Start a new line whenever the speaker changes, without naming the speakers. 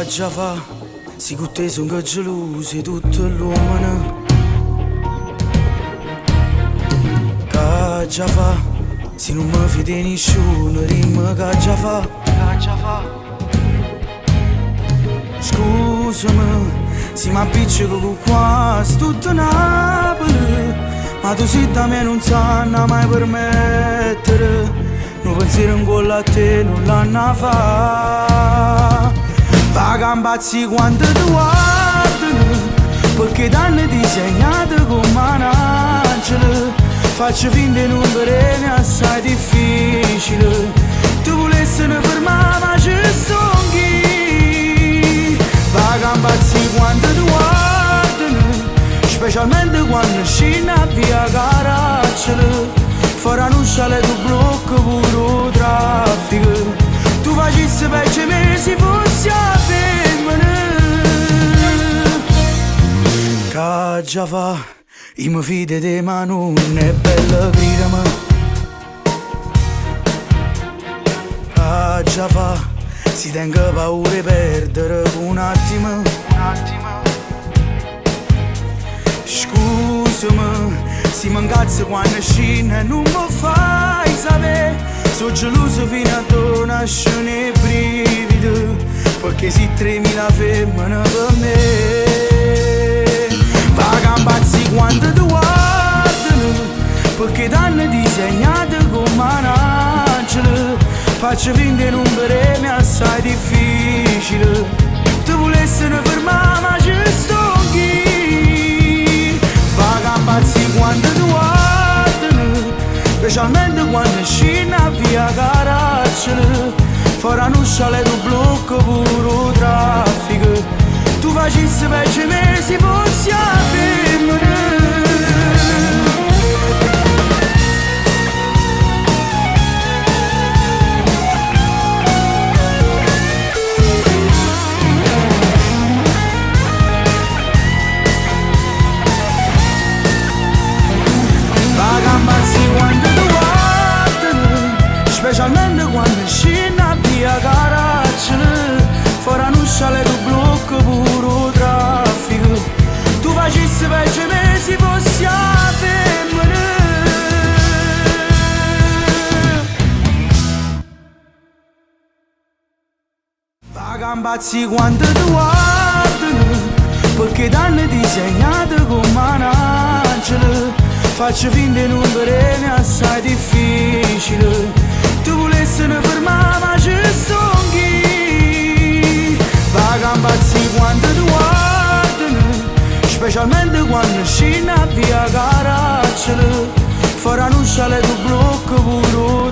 già fa, si con te son che gelose tutto l'uomo. Che già fa, se non mi fide nessuno, rimma che già fa. Scusami, se mi appiccico qua, tutto Napoli, ma tu sei da me non sanno mai permettere. Non pensiero in quello a te non l'hanno fa. Vagambazzi quando ti guardano, perché t'hanno disegnato come un angelo. Faccio finta di non vedere assai difficile. Tu volessi ne fermare ma ci songhi. Vagambazzi quando ti guardano, specialmente quando scina via Caracciolo. Farà un sciale tu blocco puro traffico. Tu facessi peggio me se fossi a femmina. Che già fa, io mi fido di ma non è bella prima. Che già fa, si tenga paura di perdere un attimo. Scusami, si mi incazzo quando scina e non mi fai sapere. Sono geloso fino a donare brividi, perché si 3000 femmine per me. Vagambazzi quando ti guardano, perché t'hanno disegnato come un angelo. Faccio finta di non vedere assai difficile. Tu volessi ne fermare ma ci stonghi. Vagambazzi quando ti guardano, specialmente quando scina via Caracciolo. Faranno un sciale tu blocco puro traffico. Tu facessi peggio me se fossi a femmina. Specialmente quando scina via Caracciolo. Faranno un sciale tu blocco puro traffico. Tu facessi peggio me se fossi a femmina. Vagambazzi quando ti guardano, perché t'hanno disegnato come un angelo. Faccio finta di non vedere assai difficile. Tu volessi ne fermare ma ci stonghi. Vagambazzi quando ti guardano, specialmente quando scina via Caracciolo. Faranno un sciale tu blocco puro